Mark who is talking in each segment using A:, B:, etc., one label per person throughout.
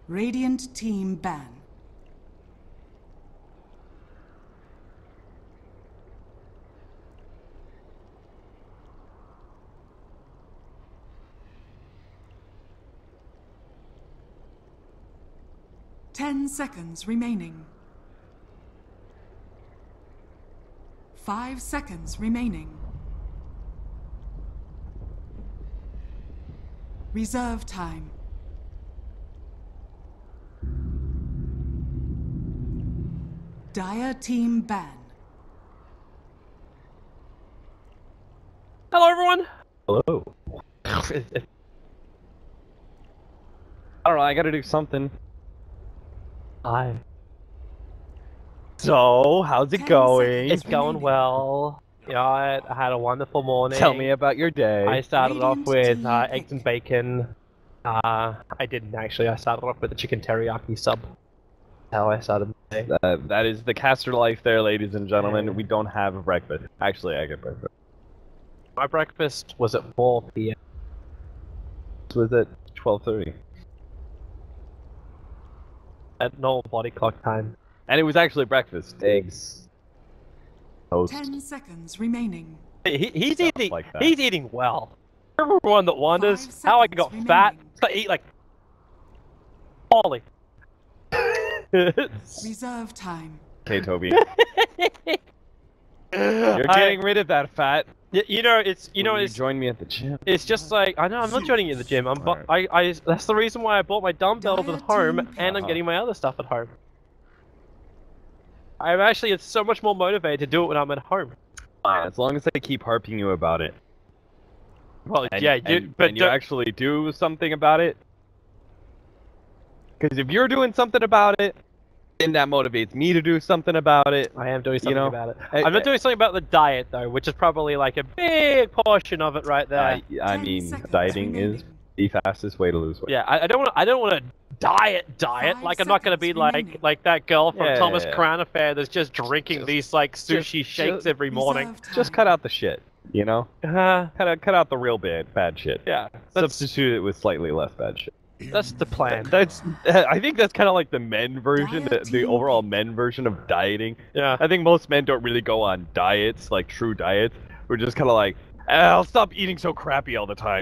A: Radiant team ban. Ten seconds remaining. 5 seconds remaining. Reserve time. Dire team ban.
B: Hello, everyone.
C: Hello. I don't know, I gotta do something.
B: Hi.
C: So, how's it going?
B: It's going well. You know, I had a wonderful morning.
C: Tell me about your day.
B: I started off
A: Radiant
B: with
A: team
B: eggs
A: pick.
B: and bacon. I didn't actually. I started off with a chicken teriyaki sub. That's how I started the day.
C: That is the caster life there, ladies and gentlemen. We don't have a breakfast. Actually, I get breakfast.
B: My breakfast was at 4 p.m.
C: This was at 12:30.
B: at normal body clock time.
C: And it was actually breakfast. Eggs. Toast.
A: 10 seconds remaining.
B: He's
C: Stuff
B: eating.
C: like that.
B: He's eating well. Everyone that wonders
A: 5
B: how I
A: seconds
B: got
A: remaining.
B: fat, I eat like Polly.
A: Reserve time.
C: Okay, Toby. You're getting rid of that fat.
B: You know, it's
C: Will you
B: it's
C: join me at the gym.
B: it's just like I know I'm not joining you at the gym.
C: Alright.
B: That's the reason why I bought my dumbbells
A: Dire
B: at home
A: team
B: and I'm
C: pick.
B: getting my other stuff at home. I'm actually so much more motivated to do it when I'm at home.
C: As long as I keep harping you about it.
B: Well,
C: And,
B: yeah,
C: and you actually do something about it. Because if you're doing something about it, then that motivates me to do something about it.
B: I am doing something
C: know,
B: about it. I'm not doing something about the diet though, which is probably like a big portion of it right there.
C: I
A: 10
C: mean,
A: seconds
C: dieting is
A: remaining.
C: the fastest way to lose weight.
B: Yeah, I don't want to diet.
A: 5
B: Like I'm not gonna be
A: seconds remaining.
B: like that girl from
C: Yeah,
B: Thomas
C: yeah, yeah.
B: Crown Affair that's just drinking these like sushi
C: just-
B: shakes every morning.
A: Reserve
C: Just
A: time.
C: cut out the shit, you know? Cut out the real bad shit.
B: Yeah, that's
C: Substitute it with slightly less bad shit.
B: the plan.
C: That's I think that's kind of like the men version, the
A: Dieting.
C: overall men version of dieting.
B: Yeah.
C: I think most men don't really go on diets, like true diets. We're just kind of like, I'll stop eating so crappy all the time.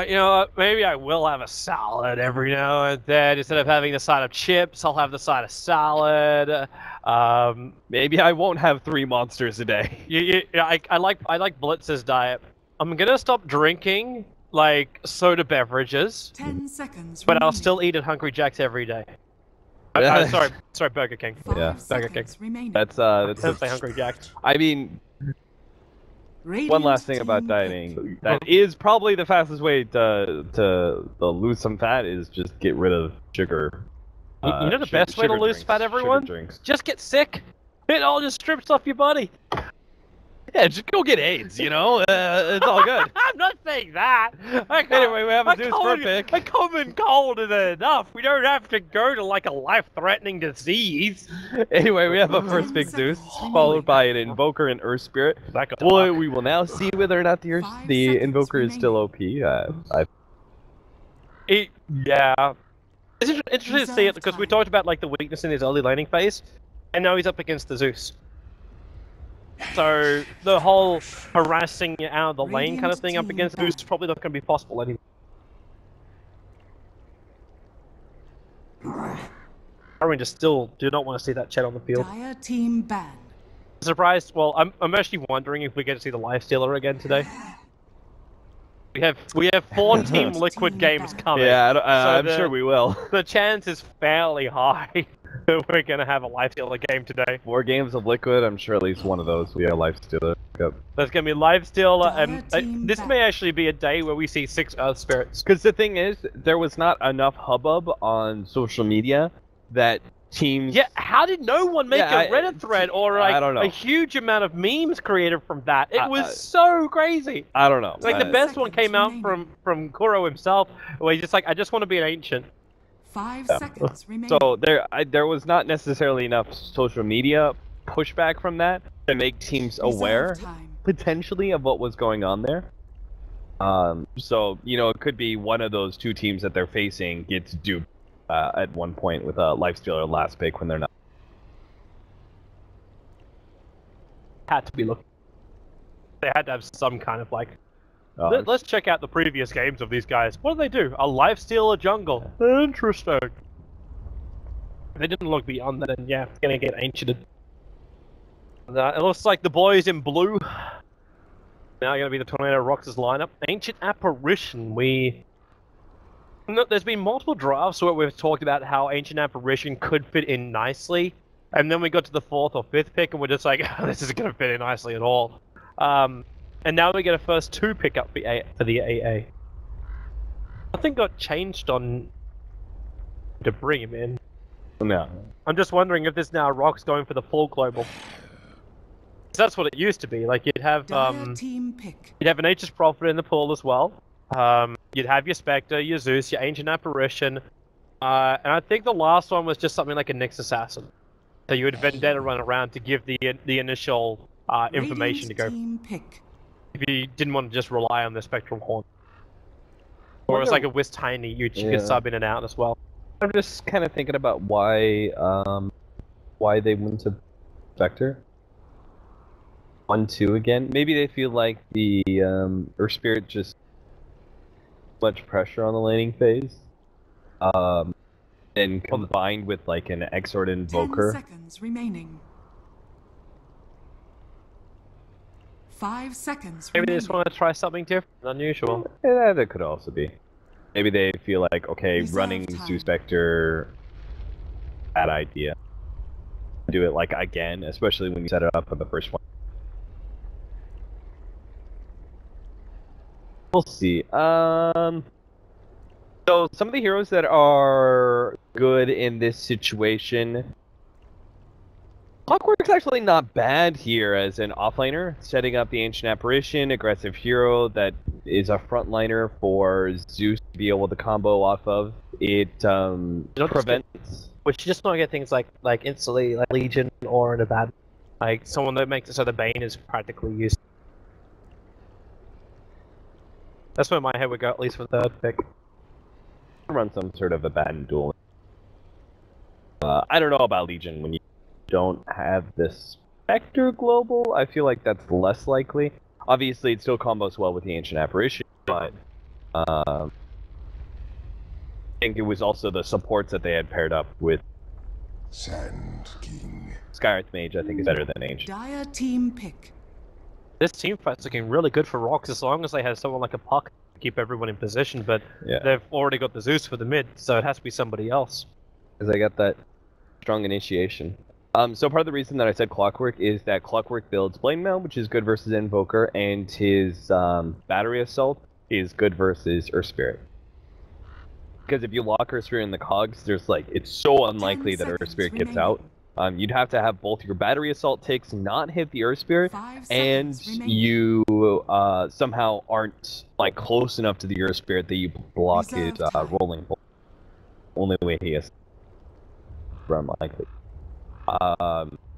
B: You know what, maybe I will have a salad every now and then. Instead of having the side of chips, I'll have the side of salad.
C: Maybe I won't have 3 monsters a day.
B: I like Blitz's diet. I'm gonna stop drinking like soda beverages,
A: 10 seconds
B: but I'll
A: remaining.
B: still eat at Hungry Jack's every day. Sorry, Burger King.
A: 5
C: Yeah.
B: Burger King.
A: seconds remaining.
C: That's
B: Don't say Hungry Jack's.
C: I mean,
A: Radiant
C: one last thing about
A: team
C: dieting. That is probably the fastest way to lose some fat is just get rid of sugar.
B: You know the best way to
C: sugar
B: lose
C: drinks,
B: fat, everyone?
C: Sugar drinks.
B: Just get sick. It all just strips off your body.
C: Yeah, just go get AIDS, you know? It's all good.
B: I'm not saying that.
C: Anyway, we have a Zeus for a pick.
B: A common cold is enough. We don't have to go to like a life-threatening disease.
C: Anyway, we have a first pick Zeus, followed by an Invoker and Earth Spirit. Well, we will now see whether or not the
A: 5
C: the
A: seconds
C: Invoker is still OP. Yeah.
B: It's interesting to see it because we talked about like the weakness in his early laning phase, and now he's up against the Zeus. So the whole harassing you out of the lane kind of thing up against Zeus is probably not going to be possible anymore. I just still do not want to see that chat on the field.
A: Dire team ban.
B: Surprised? Well, I'm actually wondering if we get to see the Lifestealer again today. We have 4 Team Liquid games coming.
C: Yeah, I'm
B: So
C: sure we will.
B: The chance is fairly high that we're gonna have a Lifestealer game today.
C: 4 games of Liquid, I'm sure at least one of those we have Lifestealer. Yep.
B: There's gonna be Lifestealer,
A: Dire
B: and
A: team
B: this
A: back.
B: may actually be a day where we see 6 Earth Spirits.
C: Because the thing is, there was not enough hubbub on social media that teams...
B: Yeah, how did no one make
C: Yeah,
B: a Reddit thread or like
C: I don't know.
B: a huge amount of memes created from that? It was
C: I-
B: so crazy.
C: I don't know.
B: Like the best one came out
A: Seconds
B: from Kuro himself, where he's just like, I just want to be an ancient.
A: 5
C: Yeah.
A: seconds remaining.
C: So there was not necessarily enough social media pushback from that to make teams
A: Reserve
C: aware,
A: time.
C: potentially, of what was going on there. So, you know, it could be one of those two teams that they're facing gets duped at one point with a lifestealer last pick when they're not.
B: Had to be looking. They had to have some kind of like.
C: Uh,
B: Let's check out the previous games of these guys. What do they do? A lifestealer jungle. Interesting. If they didn't look beyond that, then yeah, it's gonna get anciented. It looks like the boys in blue now going to be the Tornado.RoX's lineup. Ancient Apparition. There's been multiple drafts where we've talked about how Ancient Apparition could fit in nicely, and then we got to the 4th or 5th pick, and we're just like, oh, this isn't going to fit in nicely at all. And now we get a first 2 pick up for the AA. Nothing got changed on to bring him in.
C: no.
B: I'm just wondering if this now RoX going for the full global. That's what it used to be. Like you'd have
A: team pick.
B: you'd have an Aegis Prophet in the pool as well. You'd have your Spectre, your Zeus, your Ancient Apparition, and I think the last one was just something like a Nyx Assassin. So you would Vendetta run around to give the initial information to go.
A: Team pick.
B: If you didn't want to just rely on the Spectral Horn, or it's like a Wisp Tiny, you could sub in and out as well.
C: I'm just kind of thinking about why they went to Spectre. 1-2 again. Maybe they feel like the Earth Spirit just much pressure on the laning phase. And combined with like an Exort Invoker.
A: 10 seconds remaining. 5 seconds
B: Maybe they
A: remaining.
B: just want to try something different, unusual.
C: Yeah, that could also be. Maybe they feel like, okay,
A: Reserve
C: running
A: time.
C: Zeus Spectre, bad idea. Do it like again, especially when you set it up for the first one. We'll see. So some of the heroes that are good in this situation. Clockwork's actually not bad here as an offlaner, setting up the Ancient Apparition, aggressive hero that is a frontliner for Zeus to be able to combo off of. It prevents.
B: We should just not get things like instantly like Legion or in a bad, like someone that makes it so the Bane is practically used. That's where my head would go, at least for the 3rd pick.
C: Run some sort of a bad duel. I don't know about Legion when you don't have this Spectre global. I feel like that's less likely. Obviously, it still combos well with the Ancient Apparition, but I think it was also the supports that they had paired up with.
D: Sand King.
C: Skyarth Mage, I think, is better than Ancient.
A: Dire team pick.
B: This team fight's looking really good for RoX as long as they have someone like a Puck to keep everyone in position, but
C: Yeah.
B: they've already got the Zeus for the mid, so it has to be somebody else.
C: Because I got that strong initiation. So part of the reason that I said Clockwork is that Clockwork builds Blade Mail, which is good versus Invoker, and his Battery Assault is good versus Earth Spirit. Because if you lock Earth Spirit in the cogs, there's like, it's so unlikely that Earth Spirit gets out. You'd have to have both your Battery Assault ticks not hit the Earth Spirit,
A: 5
C: and
A: seconds remaining.
C: you somehow aren't like close enough to the Earth Spirit that you block his
A: Reserve time.
C: rolling bolt. Only way he is unlikely.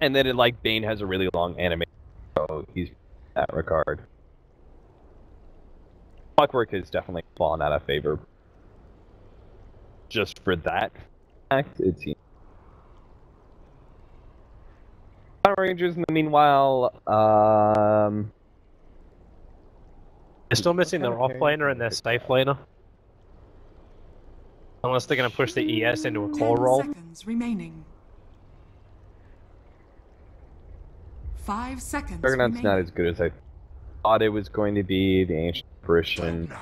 C: And then like Bane has a really long animation, so he's in that regard. Clockwork has definitely fallen out of favor. Just for that fact, it seems. Power Rangers, in the meanwhile,
B: They're still missing their offlaner and their safe laner. Unless they're going to push the ES into a
A: 10
B: core roll.
A: seconds remaining. 5 seconds
C: Juggernaut's
A: remaining.
C: not as good as I thought it was going to be. The Ancient Apparition.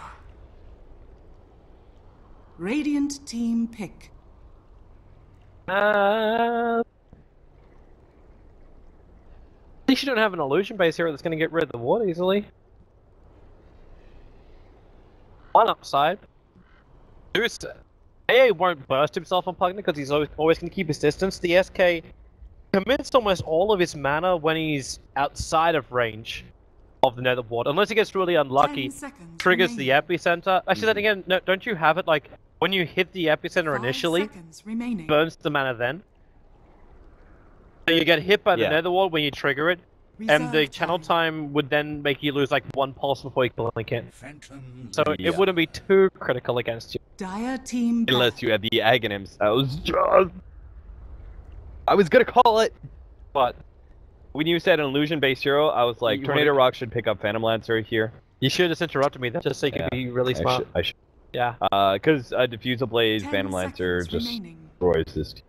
A: Radiant team pick.
B: At least you don't have an illusion base hero that's going to get rid of the ward easily. One upside. Zeus, AA won't burst himself on Pugna because he's always going to keep his distance. The SK commits almost all of his mana when he's outside of range of the nether ward. Unless he gets really unlucky,
A: 10 seconds
B: triggers the
A: remaining.
B: epicenter. Actually, then again, no, don't you have it like when you hit the epicenter
A: 5
B: initially,
A: seconds remaining.
B: burns the mana then? So you get hit by the
C: Yeah.
B: nether ward when you trigger it, and the
A: Reserve
B: channel time would then make you lose like 1 pulse before you can blink in. So
C: Yeah.
B: it wouldn't be too critical against you.
A: Dire team
C: Unless you had the Aghanims. I was gonna call it!
B: But
C: When you said an illusion-based hero, I was like,
B: You
C: Tornado.RoX should pick up Phantom Lancer here.
B: you should have just interrupted me there, just so you could be really smart.
C: I should.
B: Yeah.
C: Because Diffusal Blaze,
A: 10
C: Phantom Lancer
A: seconds
C: just
A: remaining.
C: destroys this team.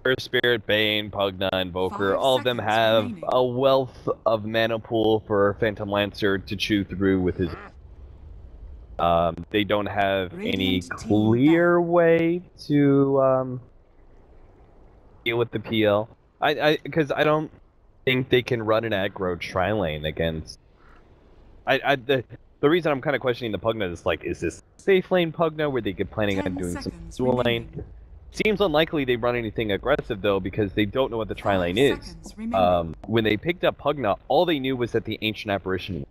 C: Earth Spirit, Bane, Pugna, Invoker,
A: 5
C: all of them
A: seconds
C: have
A: remaining.
C: a wealth of mana pool for Phantom Lancer to chew through with his... they don't have any
A: Radiant team
C: clear way to deal with the PL. Because I don't think they can run an aggro tri-lane against... The reason I'm kind of questioning the Pugna is like, is this safe lane Pugna where they could planning
A: 10
C: on doing some
A: seconds
C: dual
A: remaining.
C: lane? Seems unlikely they run anything aggressive though, because they don't know what the
A: 5
C: tri-lane is.
A: seconds remaining.
C: When they picked up Pugna, all they knew was that the Ancient Apparition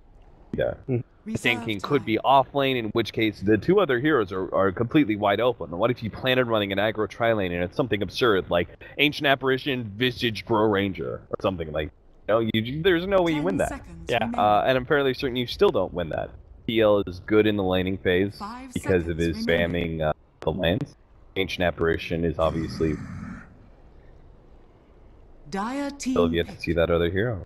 A: Reserve
C: Sand King could
A: time.
C: be off lane, in which case the 2 other heroes are completely wide open. What if you planned on running an aggro tri-lane and it's something absurd like Ancient Apparition, Visage, Grow Ranger, or something like there's no way you
A: 10
C: win that.
A: seconds
B: Yeah,
A: remaining.
C: And I'm fairly certain you still don't win that. PL is good in the laning phase
A: 5
C: because of his
A: seconds remaining.
C: spamming the lands. Ancient Apparition is obviously
A: Dire team
C: still yet to
A: pick.
C: see that other hero.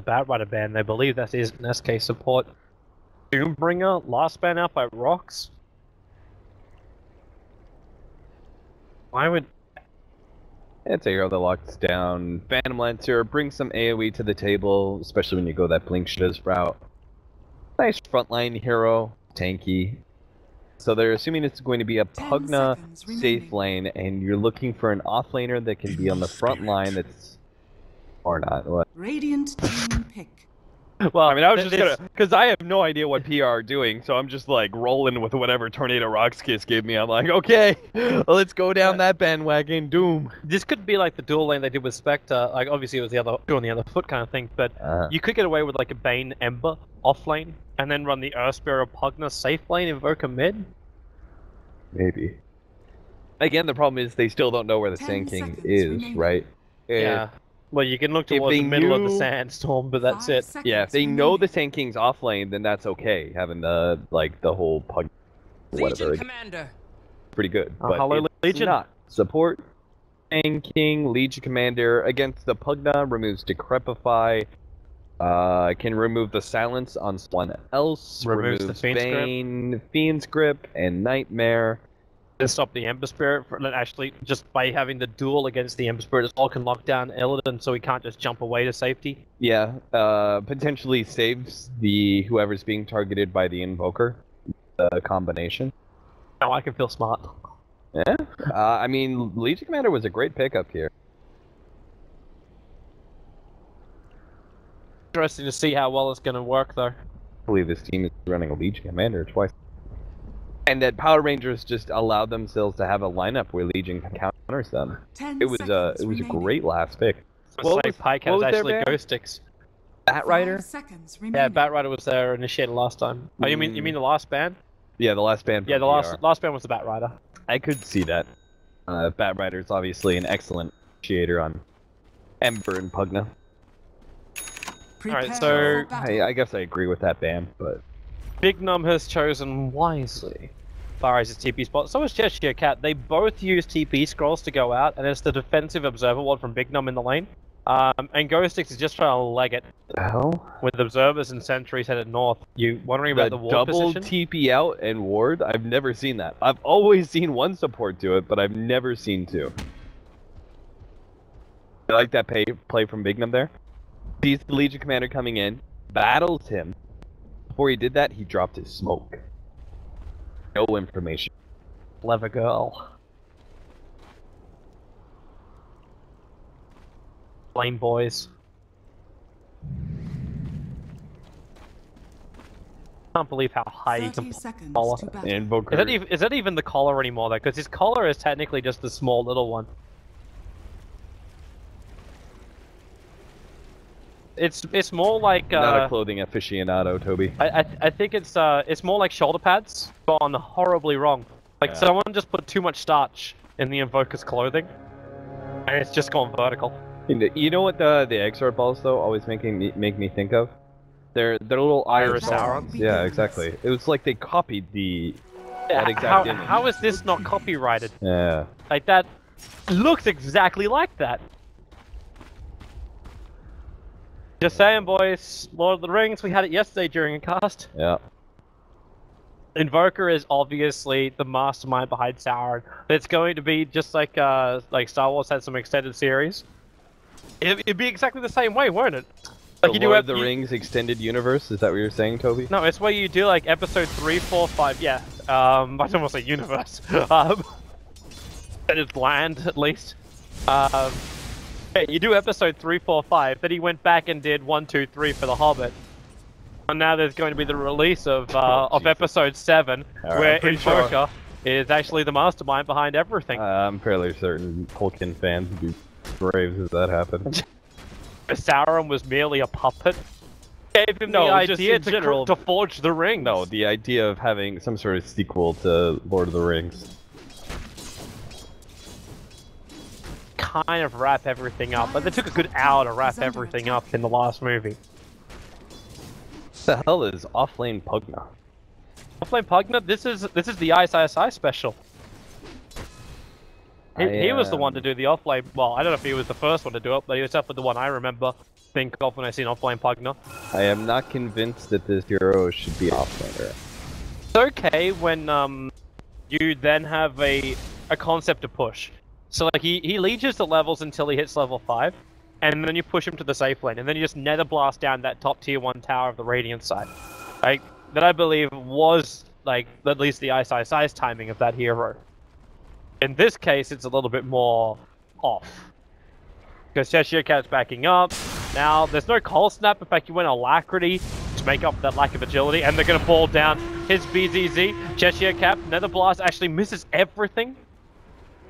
B: Batrider ban, they believe that is an SK support. Doombringer, last ban out by RoX. Why would...
C: It's a hero that locks down Phantom Lancer, brings some AoE to the table, especially when you go that Blink Shiz route. Nice frontline hero, tanky. So they're assuming it's going to be a
A: 10
C: Pugna
A: seconds
C: safe
A: remaining.
C: lane, and you're looking for an offlaner that can be on the front line that's... Or not, what?
A: Radiant team pick.
B: Well,
C: I mean, I was just gonna... Because I have no idea what PR are doing, so I'm just like rolling with whatever Tornado.RoX Kiss gave me. I'm like, okay, let's go down that bandwagon, Doom.
B: This could be like the dual lane they did with Spectre. Like, obviously it was the other on the other foot kind of thing, but you could get away with like a Bane Ember off lane, and then run the Earth Spirit Pugna safe lane, Invoker mid.
C: Maybe. Again, the problem is they still don't know where the
A: 10
C: Sand King
A: seconds
C: is,
A: remaining.
C: right?
B: Yeah. Well, you can look
C: If
B: towards
C: they
B: the middle of the
C: knew-
B: sandstorm, but that's
A: 5
B: it.
A: seconds
C: Yeah, if they know the
A: remaining.
C: Sand King's off lane, then that's okay. Having the whole Pug, whatever,
E: Legion Commander.
C: pretty good.
B: Oh,
C: But
B: hello,
C: it's
B: Legion.
C: not. Support, Sand King, Legion Commander against the Pugna removes Decrepify. Can remove the silence on someone else.
B: Removes the Fiend's Grip.
C: Bane, Fiend's Grip, and Nightmare.
B: To stop the Ember Spirit, actually, just by having the duel against the Ember Spirit, it all can lock down Illidan, so he can't just jump away to safety.
C: Yeah, potentially saves the whoever's being targeted by the Invoker. The combination.
B: Now I can feel smart.
C: Yeah, I mean, Legion Commander was a great pickup here.
B: Interesting to see how well it's going to work, though.
C: I believe this team is running a Legion Commander twice. And that Power Rangers just allowed themselves to have a lineup where Legion counters them.
A: 10
C: It was a
A: seconds remaining.
C: great last pick.
B: It's like Pike
C: what
B: has
C: was their
B: actually
C: ban?
B: Ghost Sticks.
C: Bat Rider?
A: 5 seconds
B: Yeah,
A: remaining.
B: Batrider was there initiated last time. Oh, you mean the last ban?
C: Yeah, the last band.
B: Yeah, the
C: from
B: last ban was the Batrider.
C: I could see that. Bat Rider is obviously an excellent initiator on Ember and Pugna.
A: Prepare
B: Alright, so
A: for battle.
C: I guess I agree with that ban, but
B: Big Num has chosen wisely. Far as his TP spot. So is Cheshire Cat. They both use TP scrolls to go out, and it's the defensive observer ward from Big Num in the lane. And Ghost Sticks is just trying to leg it
C: the hell?
B: with observers and sentries headed north. You wondering about the ward
C: double
B: position?
C: TP out and ward? I've never seen that. I've always seen one support do it, but I've never seen two. I like that play from Bignum there. Sees the Legion Commander coming in, battles him. Before he did that, he dropped his smoke. No information.
B: Clever girl. Lane boys. Can't believe how high you
A: 30
B: can
A: seconds
B: collar.
A: to battle.
C: Invoker.
B: Is that even the collar anymore though? Because his collar is technically just the small little one. It's more like
C: Not a clothing aficionado, Toby.
B: I think it's more like shoulder pads gone horribly wrong. Like
C: Yeah.
B: someone just put too much starch in the Invoker's clothing, and it's just gone vertical.
C: You know what the Exort balls though always make me think of? They're little
B: Iris
C: Saurons.
B: Saurons?
C: Yeah, exactly. It was like they copied that exact image.
B: How is this not copyrighted?
C: Yeah.
B: Like that looks exactly like that. Just saying, boys. Lord of the Rings, we had it yesterday during a cast.
C: Yeah.
B: Invoker is obviously the mastermind behind Sauron. It's going to be just like Star Wars had some extended series. It'd be exactly the same way, won't it? Like
C: The
B: you do
C: Lord of the Rings extended universe. Is that what you're saying, Toby?
B: No, it's where you do like episode 3, 4, 5. Yeah. I don't want to say universe. And it's land at least. Yeah, you do episode 3, 4, 5. Then he went back and did 1, 2, 3 for The Hobbit. And now there's going to be the release of episode 7, where Invoker is actually the mastermind behind everything.
C: I'm fairly certain Tolkien fans would be brave if that happened.
B: Sauron was merely a puppet. Gave him the idea to forge the ring.
C: No, the idea of having some sort of sequel to Lord of the Rings.
B: Kind of wrap everything up, but they took a good hour to wrap everything up in the last movie.
C: What the hell is Offlane Pugna?
B: Offlane Pugna? This is the ISISI special. He was the one to do the offlane. Well, I don't know if he was the first one to do it, but he was definitely the one I remember think of when I seen Offlane Pugna.
C: I am not convinced that this hero should be offlaner.
B: It's okay when you then have a concept to push. So like he leeches the levels until he hits level 5, and then you push him to the safe lane, and then you just nether blast down that top tier 1 tower of the Radiant side. Like that I believe was like at least the ISISI's timing of that hero. In this case, it's a little bit more off. Because Cheshire Cat's backing up. Now, there's no Cold Snap. In fact, you went Alacrity to make up for that lack of agility. And they're going to ball down his BZZ. Cheshire Cat, Nether Blast actually misses everything.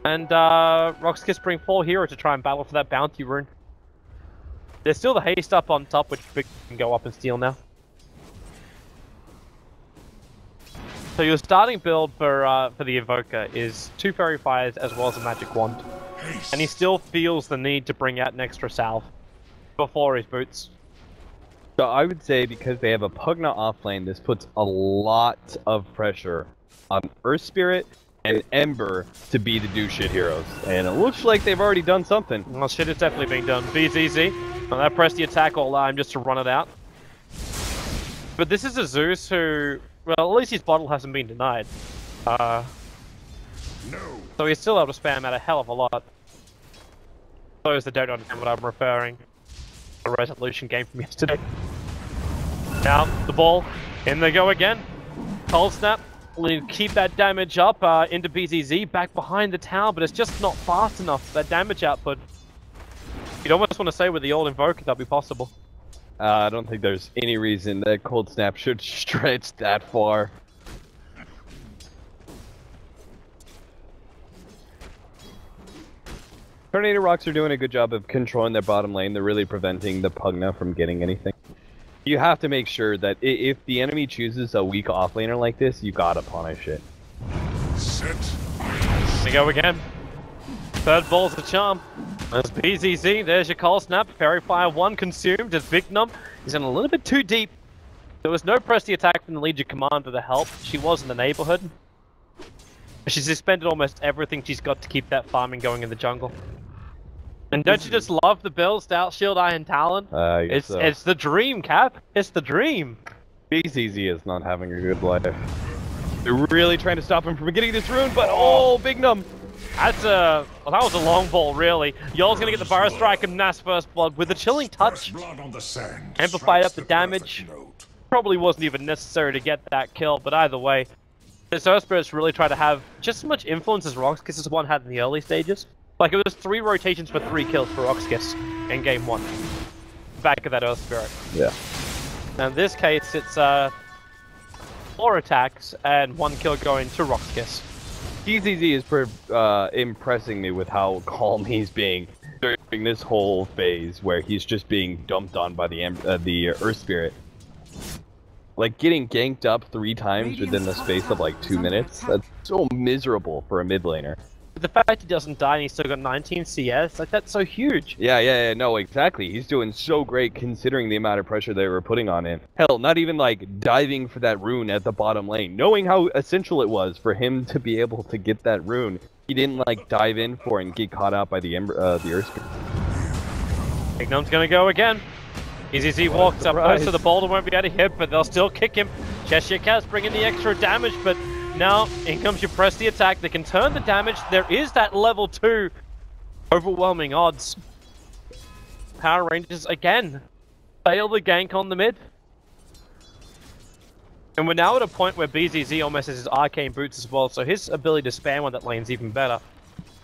B: And RoX Kiss bring 4 hero to try and battle for that bounty rune. There's still the haste up on top, which Big can go up and steal now. So your starting build for the Invoker is 2 Fairy Fires as well as a Magic Wand. And he still feels the need to bring out an extra salve before his boots.
C: So I would say because they have a Pugna offlane, this puts a lot of pressure on Earth Spirit and Ember to be the do-shit heroes. And it looks like they've already done something.
B: Well, shit is definitely being done. BZZ. And that press the attack all time just to run it out. But this is a Zeus who... Well, at least his bottle hasn't been denied. So he's still able to spam out a hell of a lot. Those that don't understand what I'm referring. The resolution game from yesterday. Now, the ball. In they go again. Cold Snap. We'll keep that damage up into BZZ, back behind the tower, but it's just not fast enough, that damage output. You'd almost want to say with the old Invoker that'd be possible.
C: I don't think there's any reason that Cold Snap should stretch that far. Tornado.RoX are doing a good job of controlling their bottom lane. They're really preventing the Pugna from getting anything. You have to make sure that if the enemy chooses a weak offlaner like this, you gotta punish it.
D: Set.
B: We go again. Third ball's a charm. There's BZZ, there's your Cold Snap. Fairy Fire 1 consumed as Big Num is in a little bit too deep. There was no press the attack from the Legion Commander to help. She was in the neighborhood. She's expended almost everything she's got to keep that farming going in the jungle. And don't you just love the build, Stout Shield, Iron Talon? It's the dream, Cap. It's the dream.
C: BZZ is not having a good life. They're really trying to stop him from getting this rune, but oh, Big Num!
B: That's well, that was a long ball, really. Y'all's gonna get the Burrow Strike and Mass First Blood with a Chilling Touch. Amplified up the damage. Probably wasn't even necessary to get that kill, but either way, this Earth Spirit's really tried to have just as much influence as RoX Kiss one had in the early stages. Like, it was 3 rotations for 3 kills for RoX Kiss in game 1. Back of that Earth Spirit.
C: Yeah.
B: Now in this case, it's 4 attacks and 1 kill going to RoX Kiss.
C: BZZ is impressing me with how calm he's being during this whole phase where he's just being dumped on by the Earth Spirit. Like, getting ganked up 3 times within the space of like 2 minutes, that's so miserable for a mid laner.
B: The fact he doesn't die and he's still got 19 CS, like that's so huge.
C: Yeah, no, exactly. He's doing so great considering the amount of pressure they were putting on him. Hell, not even like diving for that rune at the bottom lane, knowing how essential it was for him to be able to get that rune. He didn't like dive in for it and get caught out by the Earth Spirit.
B: Ignom's gonna go again. Easy walks up close, so the boulder won't be able to hit, but they'll still kick him. Cheshire Cat's bringing the extra damage, but now in comes you press the attack. They can turn the damage. There is that level 2 overwhelming odds. Power Rangers again fail the gank on the mid. And we're now at a point where BZZ almost has his arcane boots as well, so his ability to spam on that lane's even better.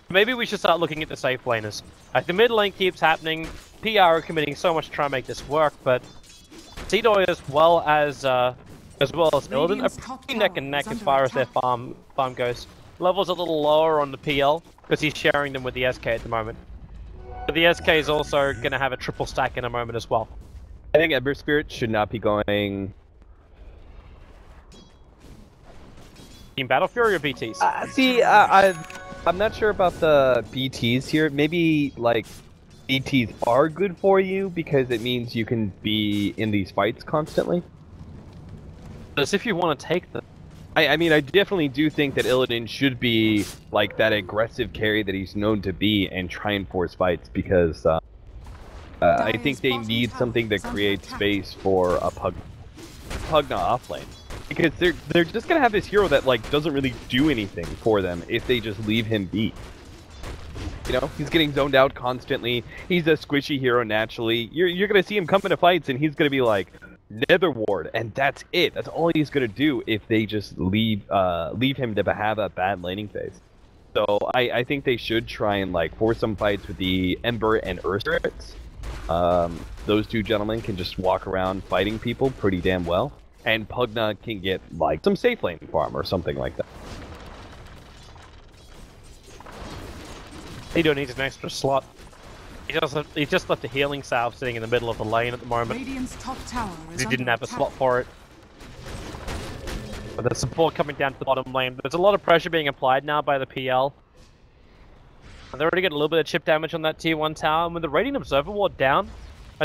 B: Maybe we should start looking at the safe laners. Like the mid lane keeps happening, PR are committing so much to try and make this work, but Seater as well as Illidan are pretty neck and neck as far as their farm goes. Level's a little lower on the PL because he's sharing them with the SK at the moment. But the SK is also going to have a triple stack in a moment as well.
C: I think Ember Spirit should not be going
B: Team Battle Fury or BTs?
C: I'm not sure about the BTs here. Maybe, like, BTs are good for you because it means you can be in these fights constantly.
B: As if you want to take them.
C: I mean, I definitely do think that Illidan should be, like, that aggressive carry that he's known to be and try and force fights because, I think they need something that creates space for a Pugna offlane. Because they're just gonna have this hero that like doesn't really do anything for them if they just leave him be. You know, he's getting zoned out constantly. He's a squishy hero naturally. You're gonna see him come into fights and he's gonna be like Nether Ward, and that's it. That's all he's gonna do if they just leave him to have a bad laning phase. So I think they should try and like force some fights with the Ember and Earth Spirits. Those two gentlemen can just walk around fighting people pretty damn well. And Pugna can get, like, some safe lane farm or something like that.
B: He don't need an extra slot. He just left a healing salve sitting in the middle of the lane at the moment.
A: Radiant's top tower is
B: He didn't
A: under
B: have a
A: attack.
B: slot for it. But there's support coming down to the bottom lane. There's a lot of pressure being applied now by the PL. And they're already getting a little bit of chip damage on that tier 1 tower. And with the Radiant Observer Ward down,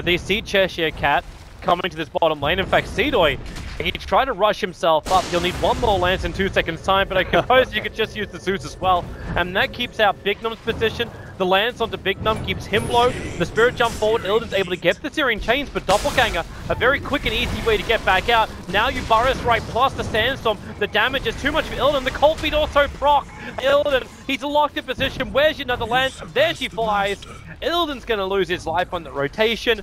B: they see Cheshire Cat coming to this bottom lane. In fact, Seadoy, he tried to rush himself up. He'll need one more lance in 2 seconds time, but I suppose you could just use the Zeus as well. And that keeps out Big Num's position. The lance onto Big Num keeps him low. The Spirit jump forward. Illidan's able to get the Syrian chains, but Doppelganger, a very quick and easy way to get back out. Now you Burrow Strike plus the Sandstorm. The damage is too much for Illidan. The Cold Feet also proc. Illidan, he's locked in position. Where's your another lance? There she flies. Illidan's going to lose his life on the rotation.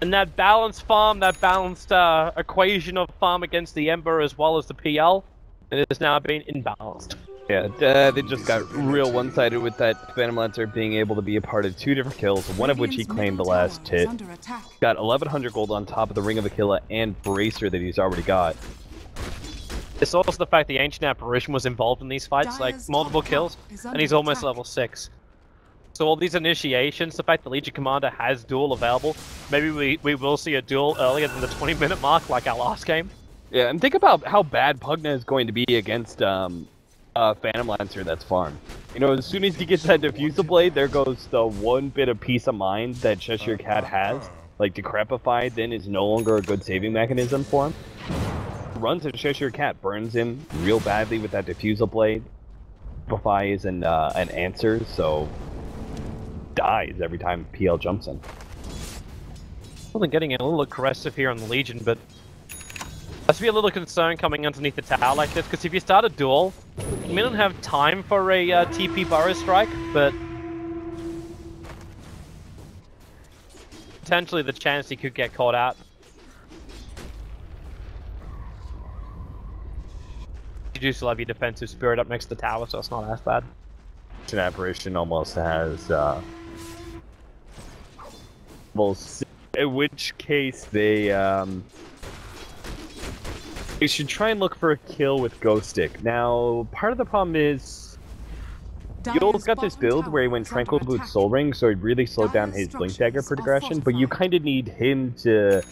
B: And that balanced farm, that balanced equation of farm against the Ember as well as the PL, it has now been imbalanced.
C: Yeah, they just got real one-sided with that Phantom Lancer being able to be a part of 2 different kills, one of which he claimed the last hit. Got 1100 gold on top of the Ring of Aquila and Bracer that he's already got.
B: It's also the fact the Ancient Apparition was involved in these fights, like multiple kills, and he's almost level 6. So all these initiations, the fact the Legion Commander has duel available, maybe we will see a duel earlier than the 20-minute mark like our last game.
C: Yeah, and think about how bad Pugna is going to be against Phantom Lancer that's farmed. You know, as soon as he gets that Diffusal Blade, there goes the one bit of peace of mind that Cheshire Cat has. Like, Decrepify then is no longer a good saving mechanism for him. Runs at Cheshire Cat, burns him real badly with that Diffusal Blade. Decrepify is an answer, so dies every time PL jumps in.
B: Well, they're getting a little aggressive here on the Legion, but has to be a little concern coming underneath the tower like this, because if you start a duel, you may not have time for a TP Burrow Strike, but potentially the chance he could get caught out. You do still have your defensive spirit up next to the tower, so it's not as bad.
C: An Apparition almost has in which case they should try and look for a kill with Ghost Stick. Now, part of the problem is Yule's got this build where he went Tranquil Boot Soul Ring, so he really slowed down his Blink Dagger progression, but you kind of need him to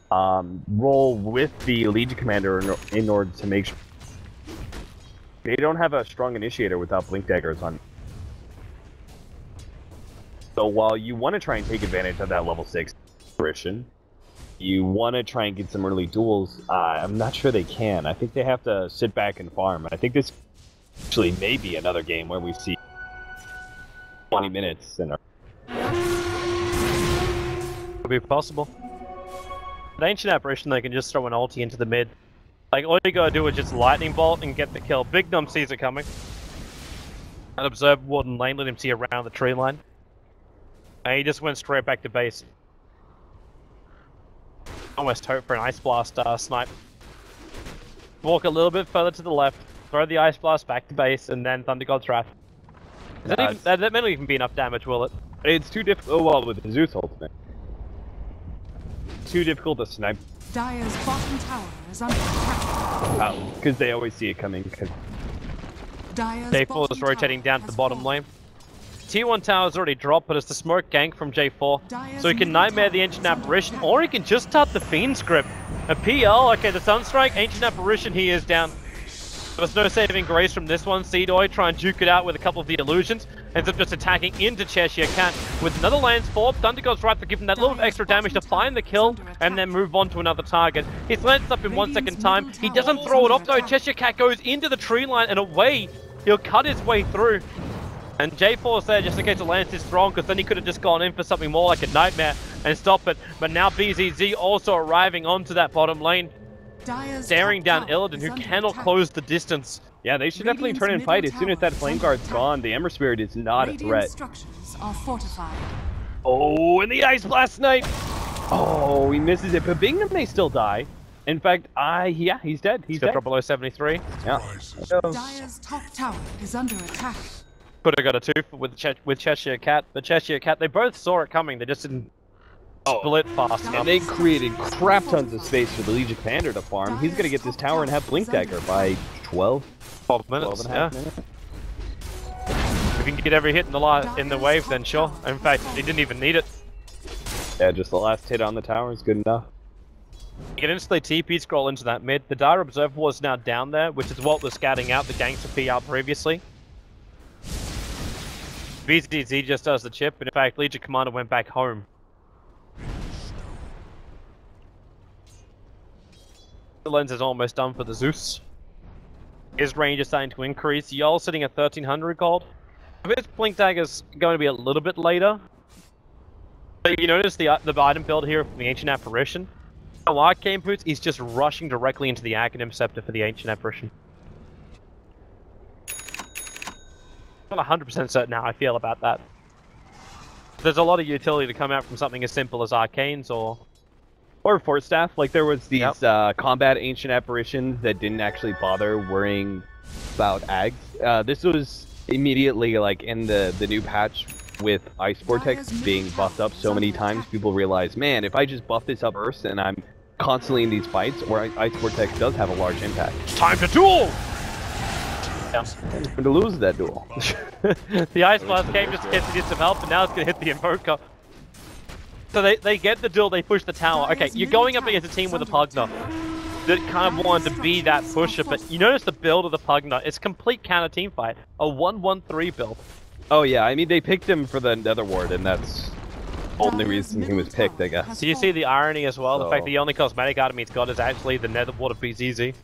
C: roll with the Legion Commander in order to make sure they don't have a strong initiator without Blink Daggers on. So while you want to try and take advantage of that level 6 apparition, you want to try and get some early duels. I'm not sure they can. I think they have to sit back and farm. I think this actually may be another game where we see 20 minutes in our...
B: Could be possible. With Ancient Apparition, they can just throw an ulti into the mid. Like, all you gotta do is just lightning bolt and get the kill. Big Num sees it coming. And observe Warden Lane, let him see around the tree line. And he just went straight back to base. Almost hope for an Ice Blast snipe. Walk a little bit further to the left, throw the Ice Blast back to base, and then Thunder God's Wrath. That may not even be enough damage, will it?
C: It's too difficult. Oh, well, with the Zeus ultimate. Too difficult to snipe.
A: Dire's bottom tower is under attack.
C: Because they always see it coming.
A: Dire's
B: J4
A: bottom
B: is rotating
A: tower
B: down to
A: has
B: the bottom
A: fallen.
B: lane. T1 tower's already dropped, but it's the smoke gank from J4. So he can Nightmare the Ancient Apparition, or he can just tap the Fiend script. A PL, okay, the Sunstrike, Ancient Apparition, he is down. There's no saving grace from this one. Seadoy try and juke it out with a couple of the illusions. Ends up just attacking into Cheshire Cat with another Lance Form. Thunder God's Wrath to give him that little extra damage to find the kill and then move on to another target. His Lance up in 1 second time. He doesn't throw it off though. Cheshire Cat goes into the tree line and away. He'll cut his way through. And J4's there just in case the Lance is strong, because then he could have just gone in for something more like a Nightmare and stop it. But now BZZ also arriving onto that bottom lane. Staring down Illidan, who cannot close the distance.
C: Yeah, they should definitely turn and fight. As soon as that Flame Guard's gone, the Ember Spirit is not a threat.
A: Structures are fortified.
C: Oh, and the Ice Blast Snipe! Oh, he misses it, but Bingham may still die. In fact, yeah, he's dead. He's dead.
B: Drop below 73.
C: Yeah.
A: Dire's top tower is under attack.
B: Could have got a 2 with Cheshire Cat. The Cheshire Cat, they both saw it coming, they just didn't split fast enough.
C: And they created crap tons of space for the Legion Commander to farm. He's gonna get this tower and have Blink Dagger by 12
B: minutes,
C: and a half minutes.
B: If you can get every hit in the wave, then sure. In fact, he didn't even need it.
C: Yeah, just the last hit on the tower is good enough.
B: You can instantly TP scroll into that mid. The Dire Observer is now down there, which is what was scouting out the ganks of PR previously. BZZ just does the chip, and in fact, Legion Commander went back home. The lens is almost done for the Zeus. His range is starting to increase. Y'all sitting at 1300 gold. His Blink Dagger's going to be a little bit later. But you notice the item build here from the Ancient Apparition. Now Arcane Boots, he's just rushing directly into the Aghanim Scepter for the Ancient Apparition. I'm not 100% certain how I feel about that. There's a lot of utility to come out from something as simple as Arcanes
C: or Force Staff. Like there was these combat Ancient Apparitions that didn't actually bother worrying about Ags. This was immediately like in the new patch with Ice Vortex being buffed up so many times, people realize, man, if I just buff this up first and I'm constantly in these fights where Ice Vortex does have a large impact.
B: Time to duel!
C: Yeah. I'm to lose that duel.
B: The Ice Blast came just to get some help, and now it's going to hit the Invoker. So they get the duel, they push the tower. Okay, you're going up against a team with a Pugna that kind of wanted to be that pusher, but you notice the build of the Pugna, it's complete counter team fight. A 1-1-3 build.
C: Oh yeah, I mean they picked him for the Nether Ward, and that's the only reason he was picked, I guess.
B: So you see the irony as well, the fact that the only cosmetic item he's got is actually the Nether Ward of BZZ.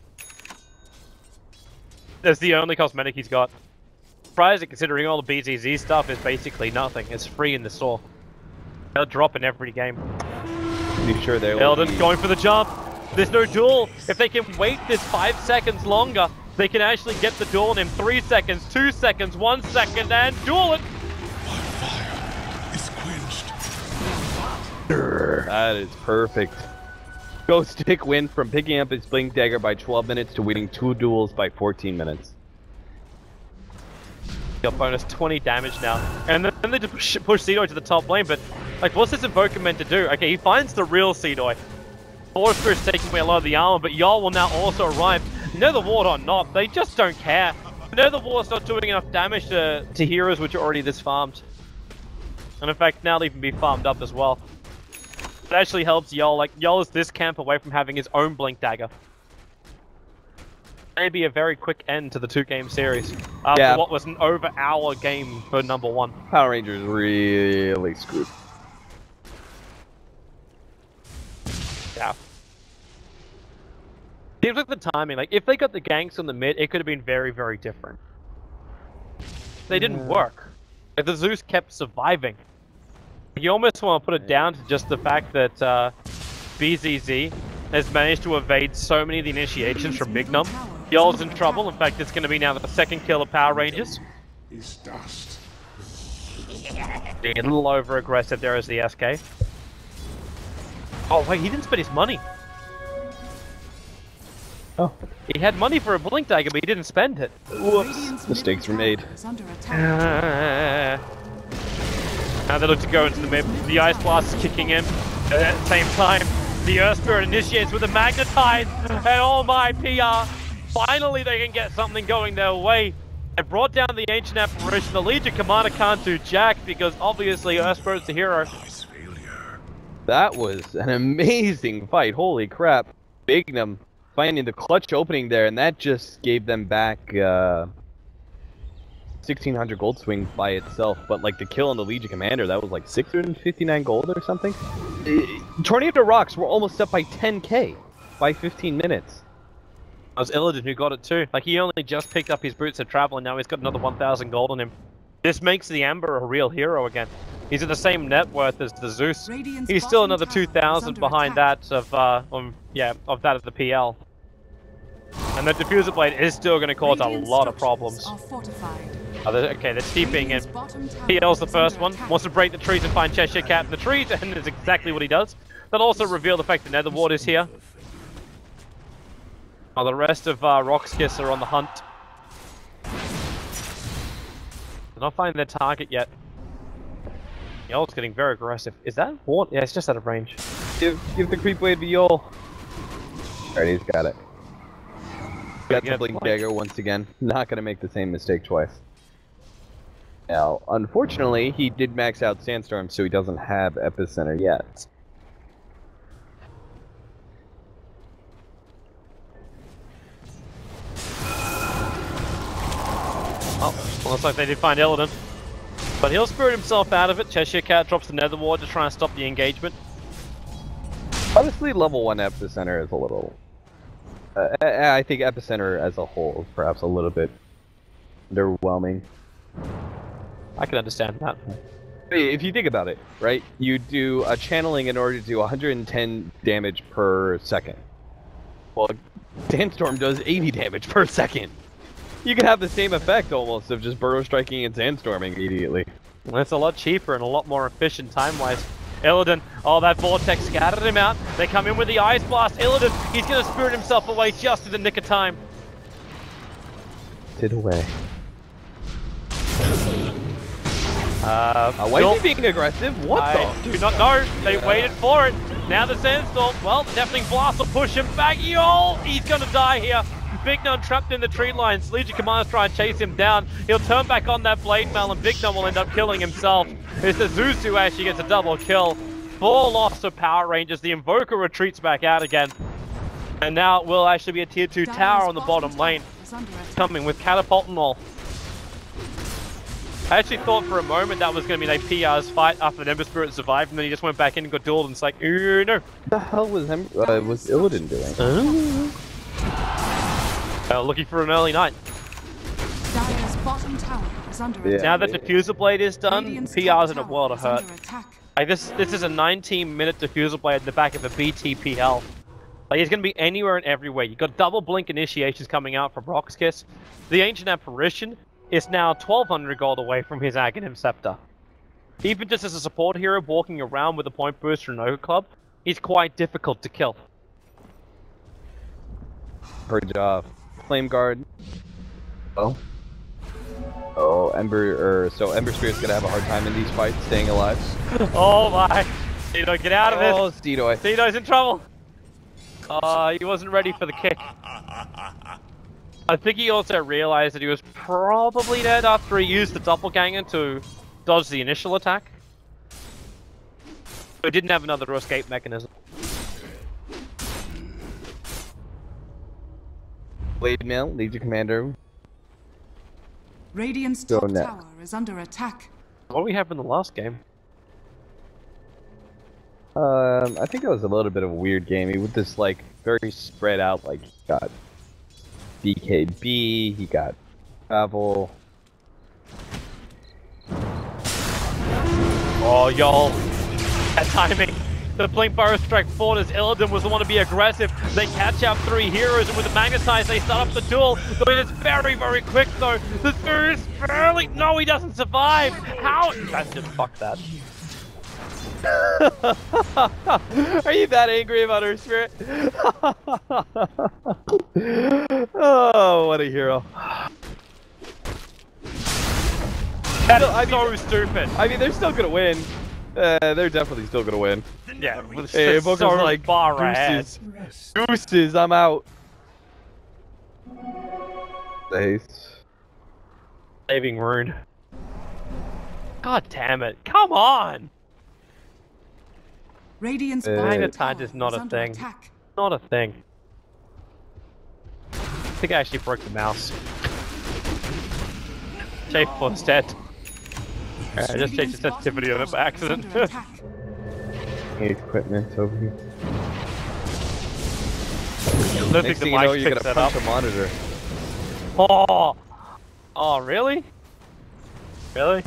B: That's the only cosmetic he's got. Surprising considering all the BZZ stuff is basically nothing. It's free in the store. They'll drop in every game.
C: Pretty sure they'll
B: Eldon's going for the jump. There's no duel. If they can wait this 5 seconds longer, they can actually get the duel in 3 seconds, 2 seconds, 1 second, and duel it!
D: My fire is quenched.
C: That is perfect. Ghost Stick went from picking up his Blink Dagger by 12 minutes to winning 2 duels by 14 minutes.
B: Got bonus 20 damage now. And then they just push Seadoy to the top lane, but like, what's this Invoker meant to do? Okay, he finds the real Seadoy. Force Spirit's taking away a lot of the armor, but y'all will now also arrive. Nether Ward or not, they just don't care. Nether Ward's not doing enough damage to heroes which are already this farmed. And in fact, now they'll even be farmed up as well. It actually helps y'all, like, y'all is this camp away from having his own Blink Dagger. Maybe a very quick end to the 2-game series after
C: Yeah.
B: what was an over-hour game for number 1.
C: Power Rangers really screwed.
B: Yeah. Seems like the timing, like if they got the ganks on the mid, it could have been very, very different. They didn't work. Like the Zeus kept surviving. You almost want to put it down to just the fact that BZZ has managed to evade so many of the initiations from Big Num. Y'all's in trouble. In fact, it's going to be now the second kill of Power Rangers.
D: Is dust.
B: Being a little over-aggressive there as the SK. Oh wait, he didn't spend his money.
C: Oh.
B: He had money for a Blink Dagger, but he didn't spend it.
C: Whoops. Mistakes were made.
B: Now they look to go into the mid. The Ice Blast is kicking in. At the same time, the Earth Spirit initiates with a Magnetize. And oh my PR. Finally they can get something going their way. They brought down the Ancient Apparition. The Legion Commander can't do jack because obviously Earth Spirit's the hero.
C: That was an amazing fight. Holy crap. Bignum finding the clutch opening there, and that just gave them back 1600 gold swing by itself. But like the kill on the Legion Commander, that was like 659 gold or something. Tornado.RoX were almost up by 10k by 15 minutes.
B: It was Illidan who got it too. Like he only just picked up his Boots of Travel and now he's got another 1000 gold on him. This makes the Amber a real hero again. He's at the same net worth as the Zeus. He's still another 2,000 behind that of that of the PL. And the Diffuser Blade is still going to cause a lot of problems. Okay, they're TPing in. PL's the first one. Wants to break the trees and find Cheshire Cat in the trees, and it's exactly what he does. They'll also reveal the fact that Nether Ward is here. While the rest of Roxkiss are on the hunt. They're not finding their target yet. Yol's getting very aggressive. Is that Ward? Yeah, it's just out of range.
C: Give the creep wave to Yol. Alright, he's got it. Got the Blink Dagger once again. Not gonna make the same mistake twice. Now, unfortunately, he did max out Sandstorm, so he doesn't have Epicenter yet.
B: Oh, well, looks like they did find Illidan. But he'll spirit himself out of it. Cheshire Cat drops the Nether Ward to try and stop the engagement.
C: Honestly, level 1 Epicenter is a little... I think Epicenter as a whole is perhaps a little bit underwhelming.
B: I can understand that.
C: If you think about it, right? You do a channeling in order to do 110 damage per second. Well, Sandstorm does 80 damage per second. You can have the same effect almost of just Burrow Striking and Sandstorming immediately.
B: Well, it's a lot cheaper and a lot more efficient time-wise. Illidan, oh, that Vortex scattered him out. They come in with the Ice Blast. Illidan, he's going to spirit himself away just in the nick of time.
C: Did away. Why is he being aggressive? What
B: I do not know. They waited for it. Now the Sandstorm. Well, the Deafening Blast will push him back. Yo, he's going to die here. Big Nun trapped in the tree lines. Legion Commanders try and chase him down. He'll turn back on that Blade Mail and Big Nun will end up killing himself. It's the Zeus who actually gets a double kill. 4 loss of Power Rangers. The Invoker retreats back out again. And now it will actually be a tier 2 tower on the bottom lane. Coming with Catapult and all. I actually thought for a moment that was going to be like PR's fight after the Ember Spirit survived, and then he just went back in and got dueled, and it's like, no.
C: What the hell was Illidan doing?
B: Looking for an early night.
A: Dire's bottom tower is under attack.
B: Now that Diffuser Blade is done, PR's in a world of hurt. Like this is a 19-minute Diffuser Blade in the back of a BTPL. Like he's going to be anywhere and everywhere. You've got double blink initiations coming out from Roxkiss. The Ancient Apparition is now 1200 gold away from his Aghanim Scepter. Even just as a support hero walking around with a point booster and Ogre Club, he's quite difficult to kill.
C: Great job. Flame Guard. Oh, Ember Spirit's gonna have a hard time in these fights, staying alive.
B: Oh my! Cito, get out of this!
C: Oh, Cito.
B: Cito's in trouble! He wasn't ready for the kick. I think he also realized that he was probably dead after he used the doppelganger to dodge the initial attack. But he didn't have another escape mechanism.
C: Blade Mail, Legion Commander.
A: Radiant's
C: Go
A: top
C: next.
A: tower is under attack.
B: What do we have in the last game?
C: I think it was a little bit of a weird game. He with this like very spread out. Like he got BKB, he got travel.
B: Oh, y'all. That timing. The Blink Burrow Strike forward as Illidan was the one to be aggressive. They catch out 3 heroes, and with the Magnetize, they start up the duel. The win is very, very quick, though. The Spirit is barely... No, he doesn't survive. How? That's just fuck that.
C: Are you that angry about her Spirit? Oh, what a hero.
B: That's so stupid.
C: I mean, they're still gonna win. They're definitely still gonna win.
B: Yeah,
C: Hey, Evoker's
B: so
C: like,
B: far ahead.
C: Deuces, I'm out. Nice.
B: Saving Rune. God damn it. Come on!
A: Radiant's
C: Uh,
A: bottom
B: Magnetize
A: tower
B: is not a
A: under
B: thing.
A: attack.
B: Not a thing. I think I actually broke the mouse. Shape was dead. I just changed the
A: Radiant's
B: sensitivity on it by
A: bottom tower is
B: accident.
A: under attack.
C: Equipment over here.
B: I don't think
C: Next
B: the
C: thing you know,
B: mic
C: you're
B: picks
C: gonna
B: that up.
C: punch a monitor.
B: Oh! Oh, really? Really?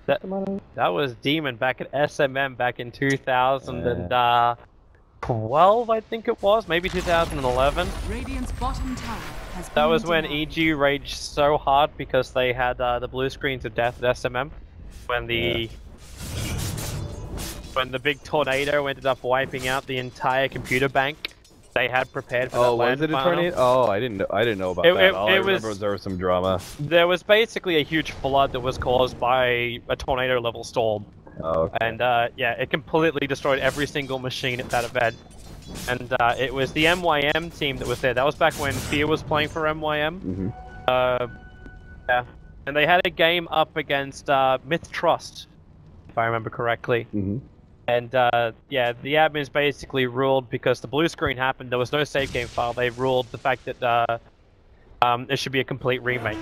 B: That was Demon back at SMM back in 2012, I think it was, maybe 2011.
A: Radiant's bottom tower has
B: That
A: been
B: was when
A: denied.
B: EG raged so hard because they had the blue screens of death at SMM when the big tornado ended up wiping out the entire computer bank they had prepared for that
C: Oh,
B: land
C: was it a
B: final.
C: tornado? Oh, I didn't know about
B: It-
C: that.
B: it-
C: All
B: it
C: I remember
B: was-
C: was there was some drama.
B: There was basically a huge flood that was caused by a tornado level storm.
C: Oh, okay.
B: And yeah, it completely destroyed every single machine at that event. And it was the MYM team that was there. That was back when Fear was playing for MYM.
C: Mm-hmm.
B: Yeah. And they had a game up against Myth Trust, if I remember correctly.
C: Mm-hmm.
B: And yeah, the admins basically ruled, because the blue screen happened, there was no save game file, they ruled the fact that it should be a complete remake.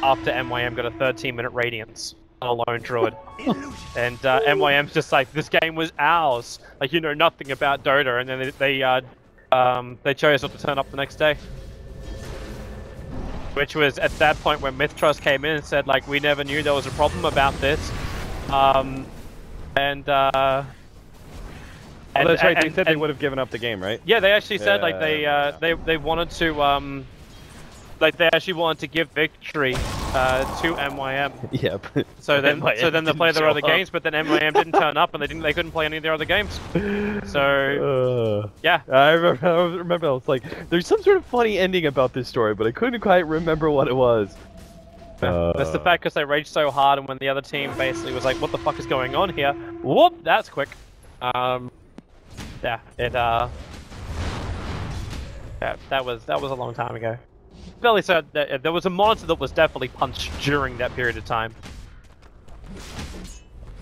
B: After MYM got a 13-minute radiance on a lone druid. And MYM's just like, this game was ours. Like, you know nothing about Dota, and then they chose not to turn up the next day. Which was at that point when Myth Trust came in and said, like, we never knew there was a problem about this.
C: Oh, that's right. They said they would have given up the game, right?
B: Yeah, they actually said like
C: Yeah.
B: they wanted to like they actually wanted to give victory to MYM.
C: Yeah.
B: So then they play their other
C: show up.
B: games, but then MYM didn't turn up and they couldn't play any of their other games. So yeah,
C: I remember. I was like, "There's some sort of funny ending about this story, but I couldn't quite remember what it was."
B: that's the fact, because they raged so hard, and when the other team basically was like, "What the fuck is going on here?" Whoop, that's quick. Yeah, yeah, that was a long time ago. Fairly certain that there was a monitor that was definitely punched during that period of time.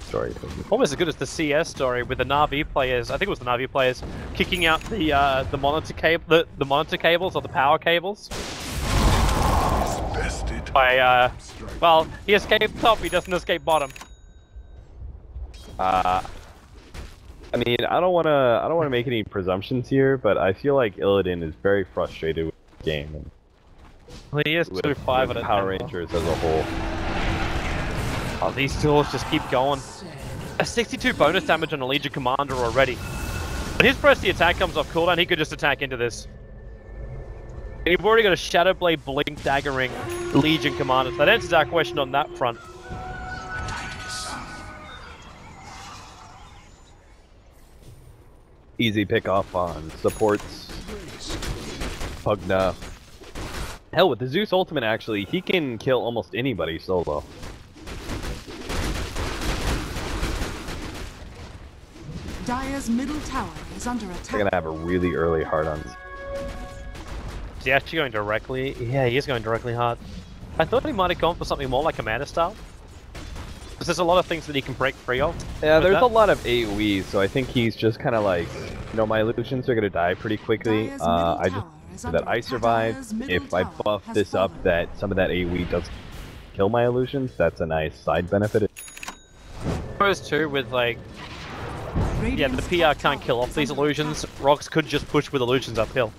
C: Story.
B: Almost as good as the CS story with the Na'Vi players. I think it was the Na'Vi players kicking out the monitor cable, the monitor cables or the power cables.
D: Bested.
B: By well, he escaped top, he doesn't escape bottom.
C: I mean, I don't wanna make any presumptions here, but I feel like Illidan is very frustrated with the game and
B: Well, he is
C: with
B: 2-5 at a
C: Power
B: time.
C: Rangers as a whole.
B: Oh, these duels just keep going. A 62 bonus damage on a Legion Commander already. When his press the attack comes off cooldown, he could just attack into this. And you've already got a Shadow Blade Blink daggering Legion Commander, so that answers our question on that front.
C: Easy pick off on supports. Pugna. Hell, with the Zeus ultimate, actually, he can kill almost anybody solo.
A: Dire's middle tower is under
C: They're
A: attack.
C: gonna have a really early hard on.
B: Is he actually going directly? Yeah, he is going directly hard. I thought he might have gone for something more like Commander style. Because there's a lot of things that he can break free of.
C: Yeah, there's
B: that.
C: a lot of AoEs, so I think he's just kind of like, you know, my illusions are gonna die pretty quickly. I just that I survive. If I buff this up, that some of that AoE does kill my illusions. That's a nice side benefit.
B: Opposed to with like, yeah, the PR can't kill off these illusions. RoX could just push with illusions uphill.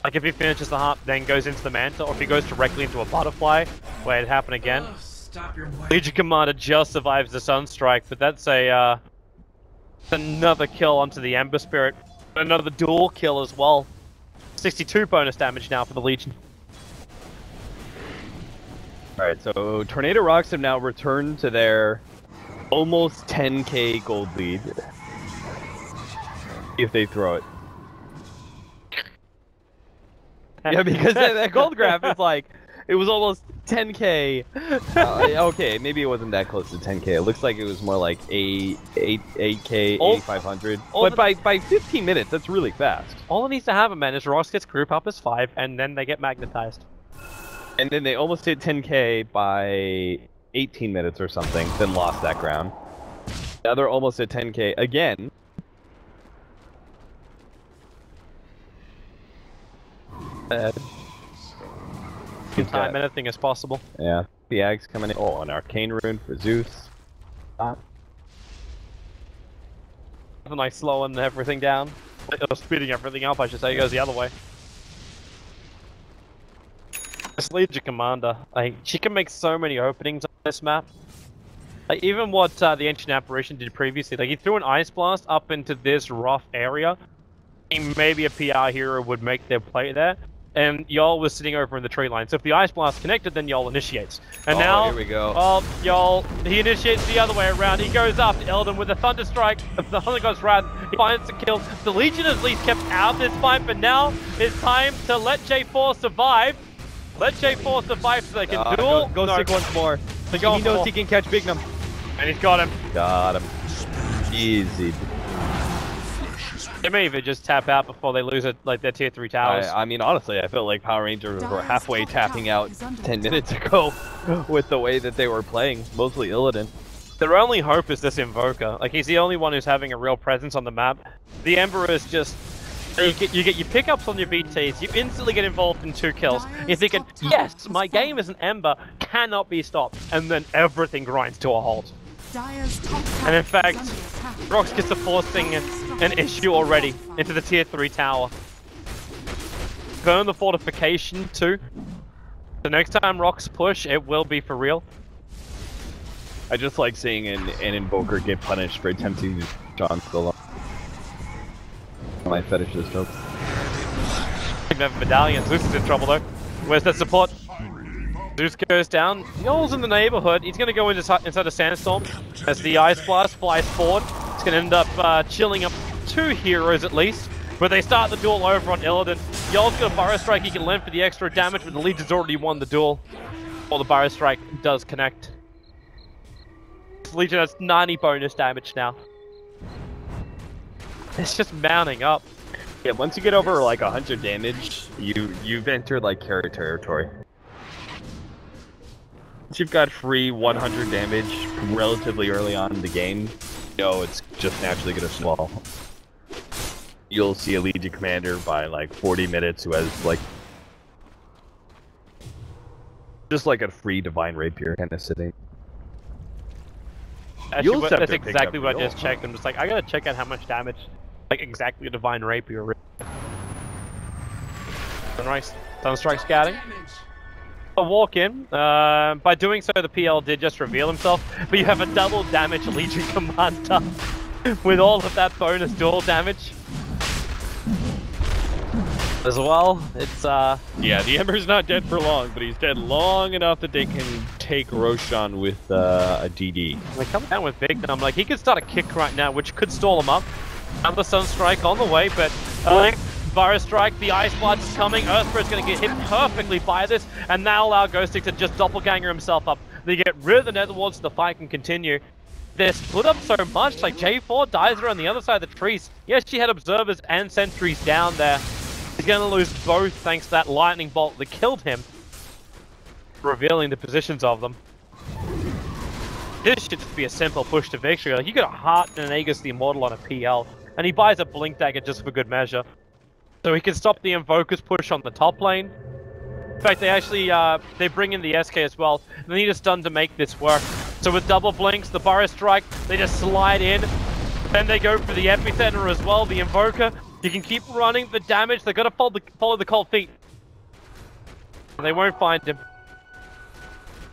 B: Like if he finishes the harp, then goes into the manta, or if he goes directly into a butterfly, where it happened again. Legion Commander just survives the Sunstrike, but that's a another kill onto the Ember Spirit. Another dual kill as well. 62 bonus damage now for the Legion.
C: Alright, so Tornado.RoX have now returned to their almost 10k gold lead. If they throw it. Yeah, because that gold graph is like, it was almost 10k. Okay, maybe it wasn't that close to 10k. It looks like it was more like 8k, 8,500. But by 15 minutes, that's really fast.
B: All it needs to happen, man, is RoX gets group up as 5, and then they get magnetized.
C: And then they almost hit 10k by 18 minutes or something, then lost that ground. Now they're almost at 10k again.
B: Good time, anything is possible.
C: Yeah, the Ag's coming in. Oh, an Arcane Rune for Zeus.
B: Nice slowing everything down. Or speeding everything up, I should say. It goes the other way. This Legion Commander, like, she can make so many openings on this map. Like, even what the Ancient Apparition did previously, like, he threw an Ice Blast up into this rough area. Maybe a PR hero would make their play there. And Y'all was sitting over in the tree line. So if the Ice Blast connected, then Y'all initiates. And now,
C: here we go.
B: Oh, Y'all, he initiates the other way around. He goes after Eldon with a Thunder Strike. The Thunder God's Wrath. He finds the kill. The Legion is at least kept out of this fight, but now it's time to let J4 survive. Let J4 survive so they can duel.
C: Go stick once more. He knows he can catch Bignum.
B: And he's got him.
C: Got him. Easy.
B: They may even just tap out before they lose it, like their tier 3 towers.
C: I mean, honestly, I felt like Power Rangers were halfway tapping out 10 minutes ago with the way that they were playing, mostly Illidan.
B: Their only hope is this Invoker. Like, he's the only one who's having a real presence on the map. The Emperor is just... You get your pickups on your BTs, you instantly get involved in 2 kills. You're thinking, yes, my game as an Ember cannot be stopped. And then everything grinds to a halt. And in fact, RoX gets to forcing an issue already into the tier 3 tower. Burn the fortification too. The next time RoX push, it will be for real.
C: I just like seeing an Invoker get punished for attempting to John solo. My fetish is dope.
B: Never medallion. Zeus is in trouble though. Where's that support? Zeus goes down. Y'all's in the neighborhood. He's going to go inside a sandstorm as the Ice Blast flies forward. It's going to end up chilling up 2 heroes at least. But they start the duel over on Illidan. Y'all's got a Burrow Strike he can lend for the extra damage, but the Legion's already won the duel. Or the Burrow Strike does connect. Legion has 90 bonus damage now. It's just mounting up.
C: Yeah, once you get over like 100 damage, you've entered like carry territory. Once you've got free 100 damage relatively early on in the game, you know it's just naturally gonna swell. You'll see a Legion commander by like 40 minutes who has like just like a free Divine Rapier kind of sitting.
B: Actually, that's exactly what I just checked. I'm just like, I gotta check out how much damage, like exactly a Divine Rapier is. Sunstrike scouting. A walk in. By doing so, the PL did just reveal himself, but you have a double damage Legion Commander with all of that bonus dual damage. As well, it's
C: yeah, the Ember's not dead for long, but he's dead long enough that they can take Roshan with a DD.
B: They come down with big numb. Like, he could start a kick right now, which could stall him up. Another Sunstrike on the way, but Burrow Strike, the Ice Blast is coming. Earthspirit's going to get hit perfectly by this, and now allow Ghostic to just doppelganger himself up. They get rid of the Netherwards so the fight can continue. They're split up so much, like J4 dies her on the other side of the trees. Yes, she had observers and sentries down there. He's going to lose both thanks to that lightning bolt that killed him, revealing the positions of them. This should just be a simple push to victory. Like, you got a Heart and an Aegis the Immortal on a PL, and he buys a Blink Dagger just for good measure. So he can stop the Invoker's push on the top lane. In fact, they actually, they bring in the SK as well. They need a stun to make this work. So with double blinks, the Burrow Strike, they just slide in. Then they go for the Epicenter as well, the Invoker. You can keep running the damage, they're gonna follow the cold feet. They won't find him.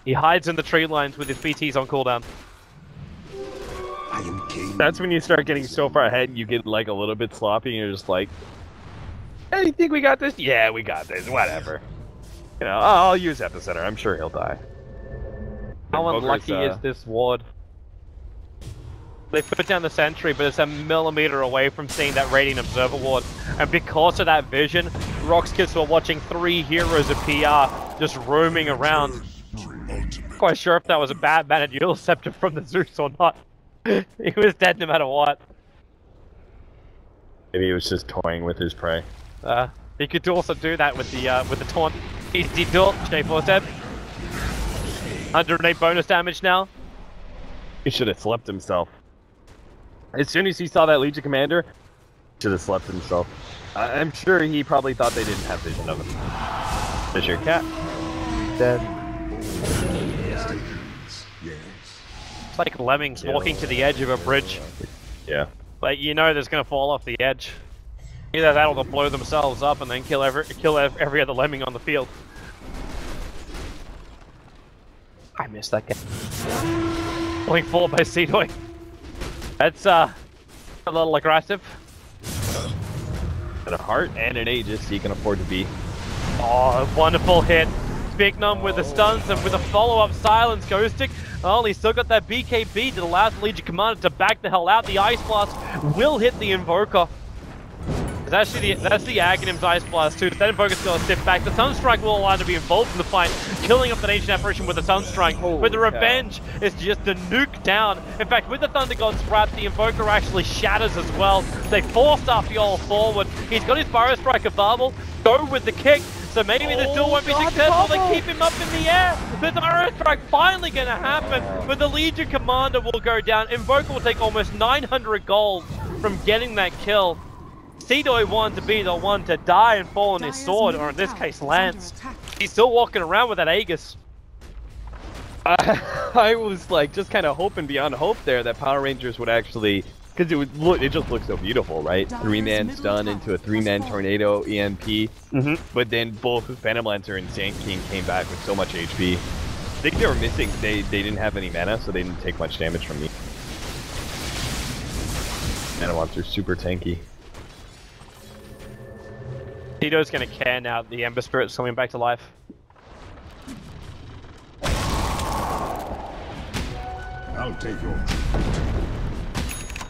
B: He hides in the tree lines with his BTs on cooldown.
C: That's when you start getting so far ahead and you get like a little bit sloppy and you're just like, hey, you think we got this? Yeah, we got this, whatever. You know, I'll use Epicenter, I'm sure he'll die.
B: How unlucky is this ward? They put down the sentry, but it's a millimeter away from seeing that Radiant Observer ward. And because of that vision, RoX kids were watching 3 heroes of PR just roaming around. Quite sure if that was a bad Managerial Scepter from the Zeus or not. He was dead no matter what.
C: Maybe he was just toying with his prey.
B: He could also do that with the taunt. Easy duel, J4 said. 108 bonus damage now.
C: He should have slept himself. As soon as he saw that Legion Commander, he should have slept himself. I'm sure he probably thought they didn't have vision of him. There's your cat. Dead.
B: It's like lemmings walking to the edge of a bridge.
C: Yeah.
B: Like, you know there's gonna fall off the edge. Either that or they'll blow themselves up and then kill every other lemming on the field. I missed that game. Going forward by Seater. That's a little aggressive.
C: And a Heart and an Aegis he can afford to be.
B: Oh, wonderful hit. Bignum with the stuns and with a follow-up silence Ghostic. Oh, he's still got that BKB that allows the Legion Commander to back the hell out. The Ice Blast will hit the Invoker. That's the Aghanim's Ice Blast too. That Invoker's gonna step back. The Sunstrike will allow him to be involved in the fight, killing up the Ancient Apparition with the Sunstrike. But the Revenge is just a nuke down. In fact, with the Thunder God's Wrath, the Invoker actually shatters as well. They force Arfiol forward. He's got his Burrow Strike available. Go with the kick. So maybe the duel won't be successful. They keep him up in the air. But the Burrow Strike finally going to happen. But the Legion Commander will go down. Invoker will take almost 900 gold from getting that kill. Seater wanted to be the one to die and fall on his sword, or in this case, Lance. He's still walking around with that Aegis.
C: I was like just kind of hoping beyond hope there that Power Rangers would actually, because it just looks so beautiful, right? 3-man stun into a 3-man tornado EMP. But then both Phantom Lancer and Sand King came back with so much HP. I think they were missing. They didn't have any mana, so they didn't take much damage from me. Phantom Lancer's super tanky.
B: Tito's gonna care now that the Ember Spirit's coming back to life.
D: I'll take your...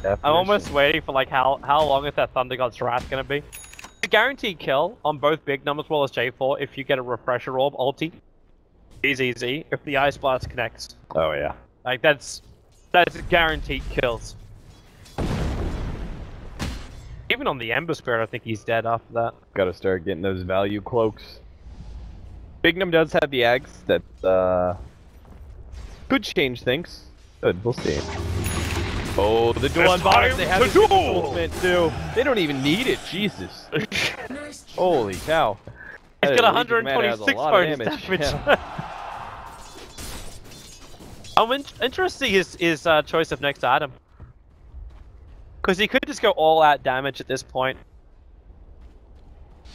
B: I'm almost waiting for like how long is that Thunder God's Wrath gonna be? It's a guaranteed kill on both Bignum as well as J4 if you get a Refresher Orb ulti. Easy if the Ice Blast connects.
C: Oh yeah.
B: Like that's guaranteed kills. Even on the Ember Spirit, I think he's dead after that.
C: Gotta start getting those value cloaks. Bignum does have the Ags that could change things. Good, we'll see. Oh, the duel on bottom. They have the ultimate too. They don't even need it. Jesus. Holy cow.
B: He's got 126 bonus damage.
C: Yeah.
B: I'm interested in his choice of next item. Because he could just go all out damage at this point.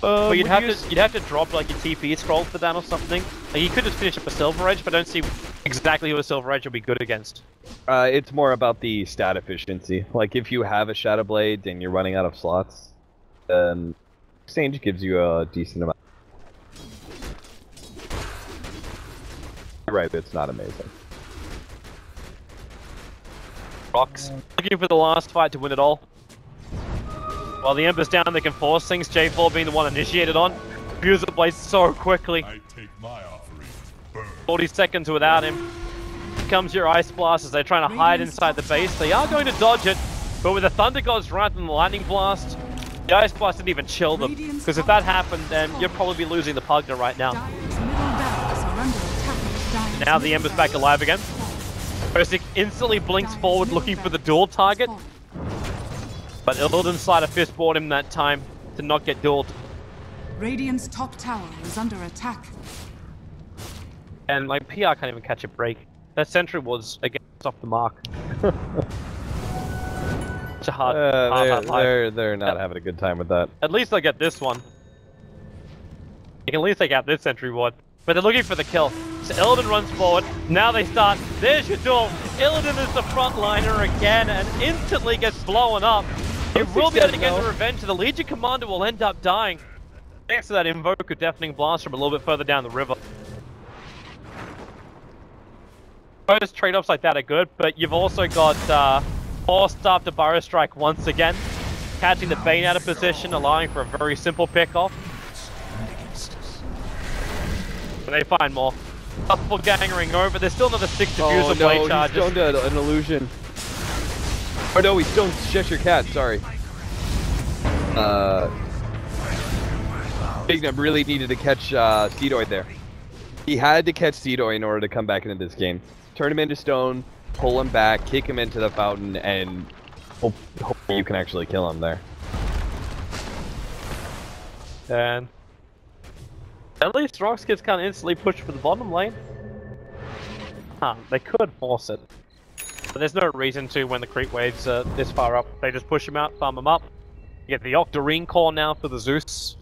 B: But you'd have to drop like your TP scroll for that or something. Like, you could just finish up a Silver Edge, but I don't see exactly who a Silver Edge will be good against.
C: It's more about the stat efficiency. Like if you have a Shadow Blade and you're running out of slots, Exchange gives you a decent amount. You're right, it's not amazing.
B: RoX looking for the last fight to win it all. While the Ember's down, they can force things. J4 being the one initiated on. Fuse the blade so quickly.
D: I take my offering. Burn.
B: 40 seconds without him. Here comes your Ice Blast as they're trying to hide inside the base. They are going to dodge it, but with the Thunder God's Wrath and the Lightning Blast, the Ice Blast didn't even chill them. Because if that happened, then you'd probably be losing the Pugna right now. Now the Ember's back alive again. Ghostic instantly blinks forward looking for the duel target. But Illidan's sleight of fist bought him that time to not get dueled.
A: Radiant's top tower is under attack.
B: And like PR can't even catch a break. That sentry was again off the mark. It's a hard life.
C: They're not having a good time with that.
B: At least I get this one. You can at least take out this sentry ward. But they're looking for the kill. So Illidan runs forward. Now they start. There's your duel. Illidan is the frontliner again and instantly gets blown up. He will be able to get the revenge. The Legion Commander will end up dying. Thanks to that Invoker Deafening Blast from a little bit further down the river. Most trade-offs like that are good, but you've also got forced after Burrow Strike once again. Catching the Bane out of position, allowing for a very simple pick-off. And they find more. Multiple gangering over. There's still another 6 diffuser blade charges.
C: Oh no, he's stoned an illusion. Oh no, he's stoned Cheshire Cat, sorry. Big Nub really needed to catch Cedoid there. He had to catch Cedoid in order to come back into this game. Turn him into stone, pull him back, kick him into the fountain, and hopefully you can actually kill him there.
B: And at least RoX gets kind of instantly pushed for the bottom lane. They could force it. But there's no reason to when the creep waves are this far up. They just push him out, farm him up. You get the Octarine core now for the Zeus.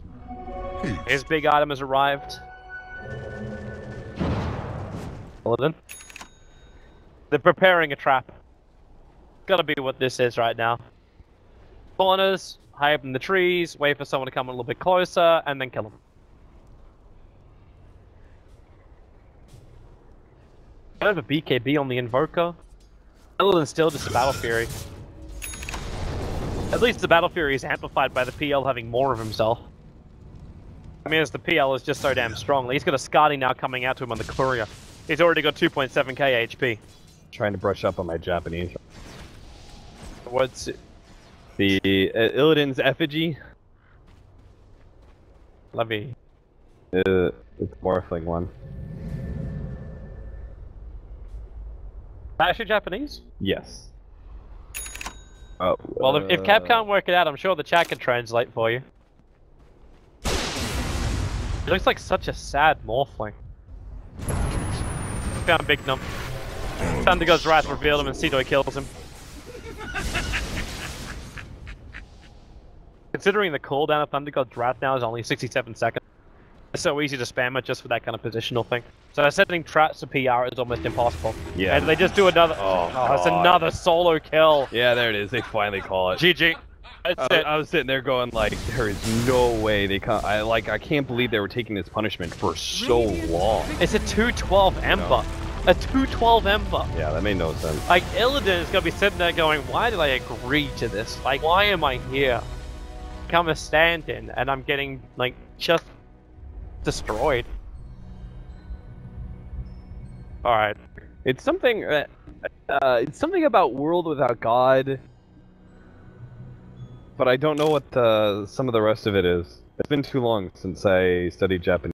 B: His big item has arrived. Illidan. They're preparing a trap. Gotta be what this is right now. Corners, high up in the trees, wait for someone to come a little bit closer, and then kill them. I have a BKB on the Invoker. Illidan's still just a Battle Fury. At least the Battle Fury is amplified by the PL having more of himself. I mean, as the PL is just so damn strong. He's got a Skadi now coming out to him on the Courier. He's already got 2.7k HP.
C: Trying to brush up on my Japanese.
B: What's it?
C: The Illidan's effigy?
B: Levy.
C: It's Morphling one.
B: Actually Japanese?
C: Yes. Oh.
B: Well, if Cap can't work it out, I'm sure the chat can translate for you. It looks like such a sad Morphling. Found Big Num. Thunder God's Wrath revealed him and Cedoid kills him. Considering the cooldown of Thunder God's Wrath now is only 67 seconds, it's so easy to spam it just for that kind of positional thing. So setting traps to PR is almost impossible. Yeah. And they just do another. Oh, that's another solo kill.
C: Yeah, there it is. They finally call it.
B: GG. That's it.
C: I was sitting there going like, there is no way they can't. I can't believe they were taking this punishment for so long.
B: It's a 212 Ember. A 212 Ember.
C: Yeah, that made no sense.
B: Like, Illidan is gonna be sitting there going, why did I agree to this? Like, why am I here? Become a stand-in, and I'm getting, like, just destroyed. Alright.
C: It's something about World Without God, but I don't know what some of the rest of it is. It's been too long since I studied Japanese.